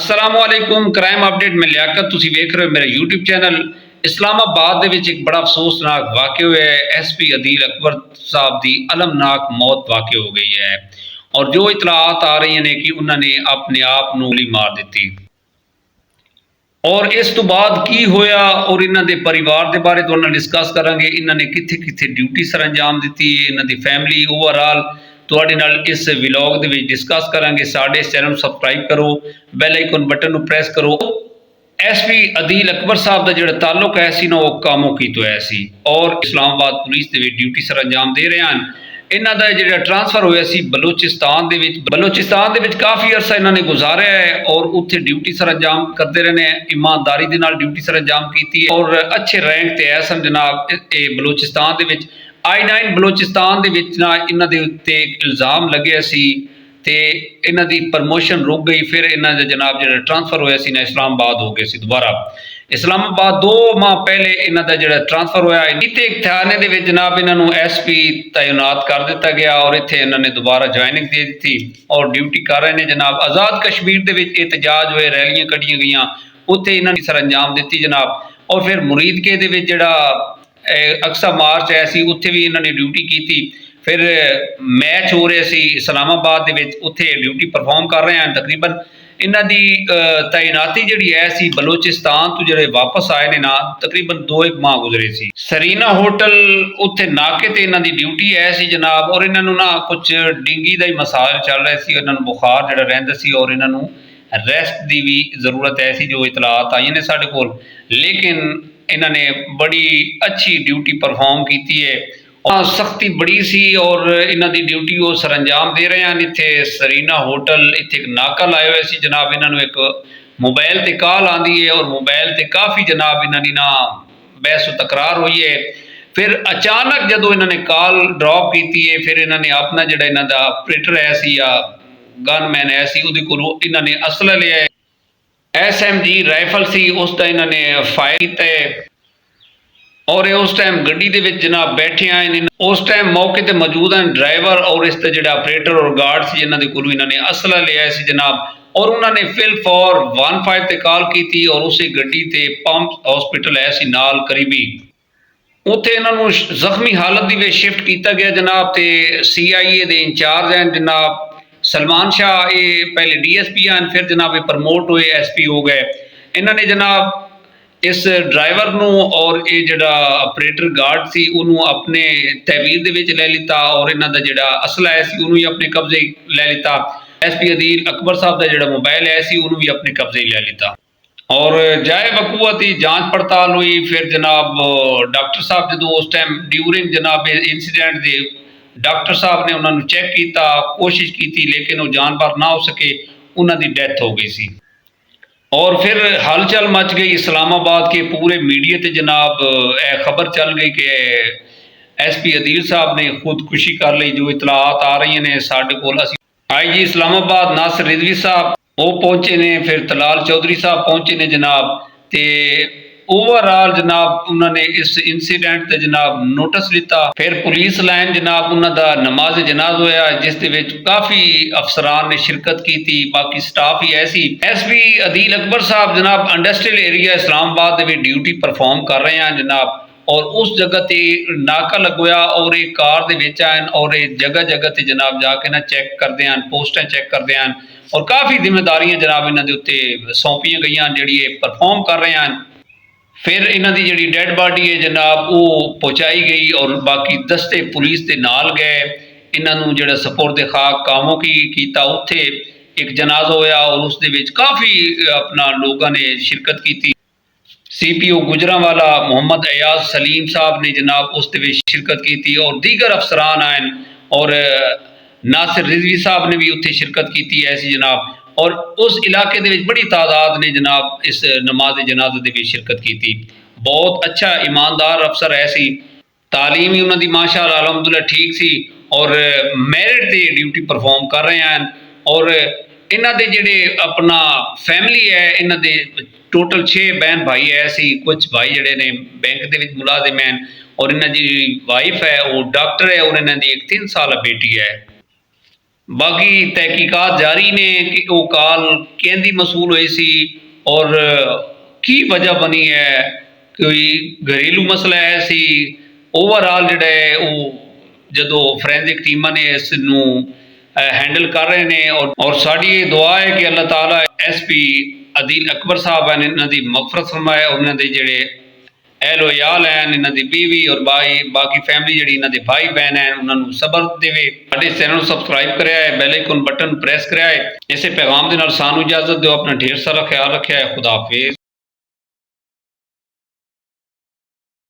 असलामुअलैकुम crime update में लियाकत तुसी वेख रहे हो मेरा यूट्यूब चैनल। इस्लामाबाद दे विच एक बड़ा अफसोसनाक वाक़या होया है। SP अदील अकबर साहब की अलमनाक मौत वाक़ हो गई है और जो इतलात आ रही हैं कि उन्होंने अपने आप नूं गोली मार दी और इस तो बाद की होया और इन्हां दे परिवार दे बारे तुहाडे नाल डिस्कस करांगे। इन्हां ने कित्थे कित्थे ड्यूटी सर अंजाम दी, इन्हां दी फैमिली ओवरऑल तुहाडे नाल इस व्लॉग दे विच डिस्कस करांगे। साडे इस चैनल नूं सबसक्राइब करो, बैल आइकन बटन नूं प्रेस करो। SP अदील अकबर साहब का जिहड़ा ताल्लुक है सी ना वो कामोकी तो है सी और Islamabad police they which duty sir अंजाम दे रहे हैं। इन्हां दा जिहड़ा ट्रांसफर होया सी बलोचिस्तान दे विच काफ़ी अरसा इन्हां ने गुजारिया है और उत्थे ड्यूटी सर अंजाम करते रहने, ईमानदारी दे नाल ड्यूटी सर अंजाम की और अच्छे रैंक ते है सन जनाब। बलोचिस्तान दे विच I9 बलोचिस्तान दे विच ना इन्हां दे उत्ते इल्ज़ाम लग्या सी ते इन्हां दी प्रमोशन रुक गई। फिर इन्हां दा जनाब जिहड़ा ट्रांसफर होया सी ना इस्लामाबाद हो गया सी दोबारा। इस्लामाबाद 2 माह पहले इन्हां दा जिहड़ा ट्रांसफर होया इत्थे एक थाने दे विच जनाब इन्हां नूं SP तैनात कर दिता गया और इत्थे इन्हां ने दोबारा ज्वाइनिंग दे दी और ड्यूटी कर रहे हैं जनाब। आज़ाद कश्मीर दे विच एहतजाज होए, रैलियां कड्ढियां गईयां, उत्थे इन्हां ने सर अंजाम दित्ती जनाब। और फिर मुरीदके दे विच जिहड़ा अक्सा मार्च है सी उत्थे भी इन्हां ने ड्यूटी की। फिर मैच हो रहे सी इस्लामाबाद दे विच, उत्थे ड्यूटी परफॉर्म कर रहे हैं। तकरीबन इन्हां दी तैनाती जिहड़ी है सी बलोचिस्तान तो जिहड़े वापस आए ने ना तकरीबन 2-1 माह गुजरे सी। सरीना होटल उत्थे नाके ते इन्हां दी ड्यूटी है सी जनाब और इन्हां नूं ना कुछ डेंगी दा ही मसाइल चल रहे सी, इन्हां नूं बुखार जिहड़ा रहिंदा सी और इन्हां नूं रेस्ट की भी जरूरत है सी जो इतलात आई ने साडे कोल। लेकिन इन्हां ने बड़ी अच्छी ड्यूटी परफॉर्म की है, सख्ती बड़ी सी और इन्हां दी ड्यूटी वो सर अंजाम दे रहे हैं। इत्थे सरीना होटल इत्थे एक नाका लाए हुए सी जनाब। इन्हां नूं एक मोबाइल ते कॉल आंदी है और मोबाइल ते काफ़ी जनाब इन्हां दी ना बहस तकरार हुई है। फिर अचानक जदों इन्हां ने कॉल ड्रॉप की है फिर इन्हां ने अपना जिहड़ा इन्हां दा ऑपरेटर है सी या गनमैन है सी उहदे कोलों इन्हां ने असला लिया है, SMG राइफल सी, उसका इन्हां ने फायर किया है और उस टाइम गड्डी दे विच जनाब बैठे आए। उस टाइम मौके ते मौजूद हैं ड्राइवर और इसका जिहड़ा ऑपरेटर और गार्ड सी जिन्हां दे कोलों इन्हां ने असला लिया सी जनाब। और उन्होंने फिल फॉर 15 ते कॉल की और उस गड्डी ते पंप हॉस्पिटल है सी नाल करीबी, उत्थे इन्हां नूं जख्मी हालत दी विच शिफ्ट किया गया जनाब। ते CIA दे इंचार्ज हैं जनाब सलमान शाह, ये पहले DSP हैं, फिर जनाब ये प्रमोट हुए SP हो गए। इन्हां ने जनाब इस ड्राइवर नूं और ये जिहड़ा ऑपरेटर गार्ड सी उन्होंने अपने तहवीर दे विच लै लिता और इन्हां दा जिहड़ा असला है सी उन्होंने अपने कब्जे लै लिता। SP अदील अकबर साहब का जिहड़ा मोबाइल है सी उन्होंने भी अपने कब्जे लै लिता और जाए बकूअत ही जांच पड़ताल हुई। फिर जनाब डॉक्टर साहब जो उस टाइम ड्यूरिंग जनाब इंसीडेंट दे डॉक्टर साहब ने उन्होंने चेक किया, कोशिश की लेकिन वो जानवर ना हो सके, उन्होंने डेथ हो गई सी। और फिर हलचल मच गई इस्लामाबाद के पूरे मीडिया ते जनाब खबर चल गई कि SP अदील साहब ने खुदकुशी कर ली। जो इतलात आ रही ने साडे कोल, IG इस्लामाबाद नासिर रिजवी साहब वो पहुंचे ने, फिर तलाल चौधरी साहब पहुंचे ने जनाब। ते ओवरऑल जनाब उन्होंने इस इंसीडेंट ते जनाब नोटिस लिता। फिर पुलिस लाइन जनाब उन्हों का नमाज जनाज होया जिस दे विच काफ़ी अफसरान ने शिरकत की थी, बाकी स्टाफ ही ऐसी। SP अदील अकबर साहब जनाब industrial area Islamabad they which duty perform कर रहे हैं जनाब और उस जगह ते नाका लगोया और एक कार दे विच आए और जगह जगह ते जनाब जाके ना चेक करते हैं, पोस्टां चेक करते हैं और काफ़ी जिम्मेदारियां जनाब इन्हां दे उत्ते सौंपियां गई जिहड़ी परफॉर्म कर रहे हैं। फिर इन्हां दी जिहड़ी डेड बॉडी है जनाब वो पहुँचाई गई और बाकी दस्ते पुलिस के नाल गए। इन्हां नूं जिहड़ा सपुर्द खाक कामों की कीता, उत्थे एक जनाजा होया और उस दे विच काफ़ी अपना लोगों ने शिरकत की। CPO गुजरांवाला मोहम्मद अयाज सलीम साहब ने जनाब उस दे विच शिरकत की और दीगर अफसरान आए और नासिर रिजवी साहब ने भी उत्थे शिरकत की है सी जनाब। और उस इलाके दे विच बड़ी तादाद ने जनाब इस नमाज जनाजे दे विच शिरकत की। बहुत अच्छा ईमानदार अफसर है सी, तालीम ही उन्होंने माशाअल्लाह अलहमदुलिल्लाह ठीक सी और मैरिट ते ड्यूटी परफॉर्म कर रहे हैं। और इन्हां दे जिहड़े अपना फैमिली है इन्हां दे टोटल 6 बहन भाई है सी, कुछ भाई जिहड़े ने बैंक दे विच मुलाजिम हैं और इन्हां दी वाइफ है वो डॉक्टर है और इन्हां दी एक 3 साल बेटी है। ਬਾਕੀ ਤਹਿਕੀਕਾਤ ਜਾਰੀ ਨੇ ਕਿ ਉਹ ਕਾਲ ਕਹਿੰਦੀ ਮਸੂਲ ਹੋਈ ਸੀ ਔਰ ਕੀ ਵਜ੍ਹਾ ਬਣੀ ਹੈ, ਕੋਈ ਘਰੇਲੂ ਮਸਲਾ ਹੈ ਸੀ। ਓਵਰਆਲ ਜਿਹੜਾ ਹੈ ਉਹ ਜਦੋਂ ਫੋਰੈਂਸਿਕ ਟੀਮਾਂ ਨੇ ਇਸ ਨੂੰ हैंडल कर रहे हैं और साड़ी ये दुआ है कि अल्लाह ताला SP अदील अकबर साहब हैं इन्हों की मगफरत फरमाए, उन्होंने जोड़े एहलो याल हैं, इन्हों की बीवी और बाकी फैमिली जी इन्हों के भाई बहन हैं उन्होंने सबर देवे। साडे चैनल सबसक्राइब कराया है, बैल आइकन बटन प्रेस कराया है। इस पैगाम के नाल सानू इजाजत दो, अपना ढेर सारा ख्याल रखा है। खुदा हाफिज़।